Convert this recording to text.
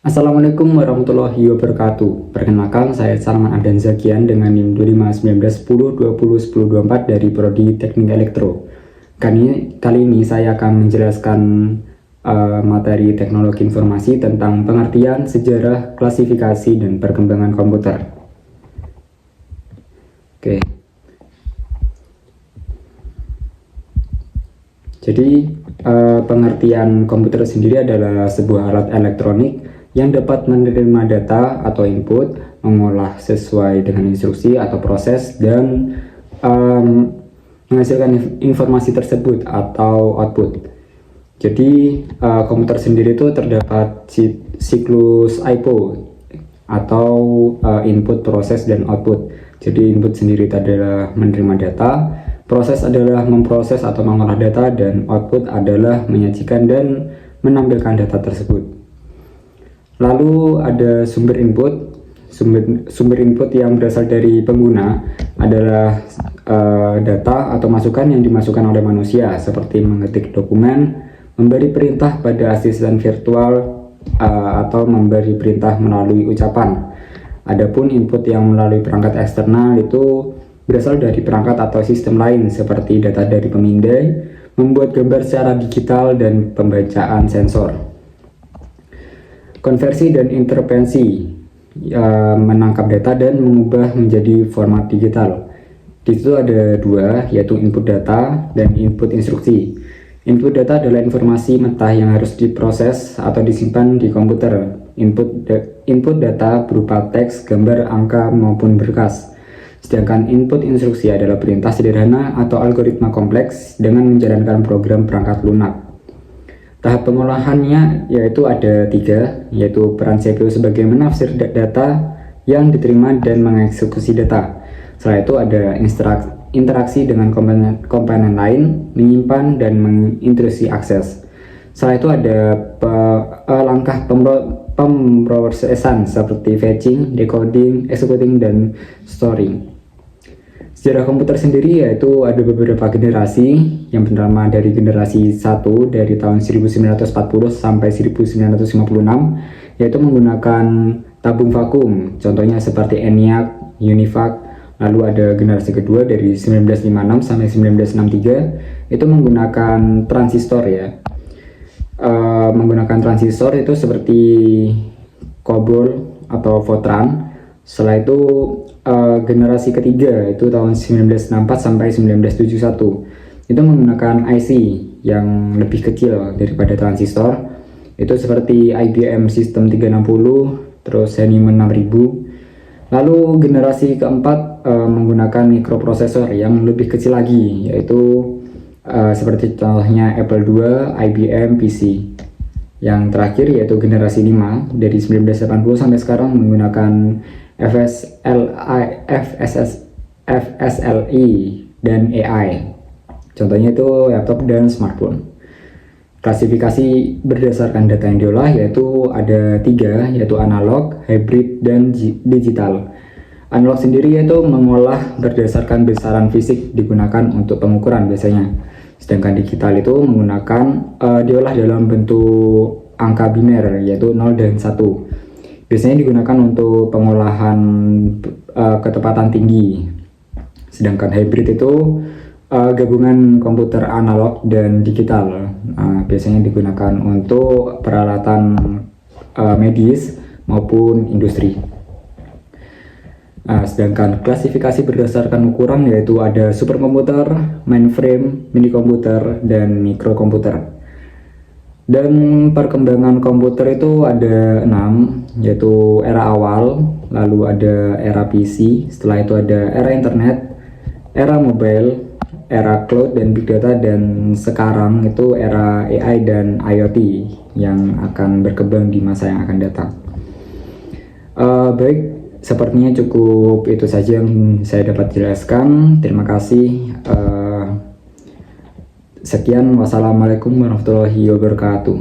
Assalamualaikum warahmatullahi wabarakatuh. Perkenalkan, saya Salman Ardan Zakian dengan NIM 251910201024 dari Prodi Teknik Elektro. Kali ini saya akan menjelaskan materi teknologi informasi tentang pengertian, sejarah, klasifikasi, dan perkembangan komputer. Oke. Jadi, pengertian komputer sendiri adalah sebuah alat elektronik yang dapat menerima data atau input, mengolah sesuai dengan instruksi atau proses, dan menghasilkan informasi tersebut atau output. Jadi komputer sendiri itu terdapat siklus IPO atau input, proses, dan output. Jadi input sendiri adalah menerima data, proses adalah memproses atau mengolah data, dan output adalah menyajikan dan menampilkan data tersebut. Lalu ada sumber input. Sumber input yang berasal dari pengguna adalah data atau masukan yang dimasukkan oleh manusia, seperti mengetik dokumen, memberi perintah pada asisten virtual, atau memberi perintah melalui ucapan. Adapun input yang melalui perangkat eksternal itu berasal dari perangkat atau sistem lain, seperti data dari pemindai, membuat gambar secara digital, dan pembacaan sensor. Konversi dan intervensi, menangkap data dan mengubah menjadi format digital. Di situ ada dua, yaitu input data dan input instruksi. Input data adalah informasi mentah yang harus diproses atau disimpan di komputer. Input data berupa teks, gambar, angka, maupun berkas. Sedangkan input instruksi adalah perintah sederhana atau algoritma kompleks dengan menjalankan program perangkat lunak. Tahap pengolahannya yaitu ada tiga, yaitu peran CPU sebagai menafsir data yang diterima dan mengeksekusi data. Setelah itu ada interaksi dengan komponen lain, menyimpan dan mengintrusi akses. Setelah itu ada langkah pemrosesan seperti fetching, decoding, executing, dan storing. Sejarah komputer sendiri yaitu ada beberapa generasi, yang pertama dari generasi 1 dari tahun 1940 sampai 1956, yaitu menggunakan tabung vakum, contohnya seperti ENIAC, UNIVAC. Lalu ada generasi kedua dari 1956 sampai 1963, itu menggunakan transistor ya. Menggunakan transistor itu seperti COBOL atau Fortran. Setelah itu generasi ketiga itu tahun 1964 sampai 1971, itu menggunakan IC yang lebih kecil daripada transistor, itu seperti IBM System 360, terus Heinemann 6000. Lalu generasi keempat menggunakan mikroprosesor yang lebih kecil lagi, yaitu seperti contohnya Apple II, IBM PC. Yang terakhir yaitu generasi 5 dari 1980 sampai sekarang menggunakan FSLI dan AI. Contohnya itu laptop dan smartphone. Klasifikasi berdasarkan data yang diolah yaitu ada tiga, yaitu analog, hybrid, dan digital. Analog sendiri yaitu mengolah berdasarkan besaran fisik digunakan untuk pengukuran biasanya. Sedangkan digital itu menggunakan diolah dalam bentuk angka biner yaitu 0 dan 1. Biasanya digunakan untuk pengolahan ketepatan tinggi. Sedangkan hybrid itu gabungan komputer analog dan digital. Biasanya digunakan untuk peralatan medis maupun industri. Sedangkan klasifikasi berdasarkan ukuran yaitu ada superkomputer, mainframe, mini komputer, dan mikrokomputer. Dan perkembangan komputer itu ada 6, yaitu era awal, lalu ada era PC, setelah itu ada era internet, era mobile, era cloud dan big data, dan sekarang itu era AI dan IoT yang akan berkembang di masa yang akan datang. Baik, sepertinya cukup itu saja yang saya dapat jelaskan. Terima kasih. Sekian, wassalamualaikum warahmatullahi wabarakatuh.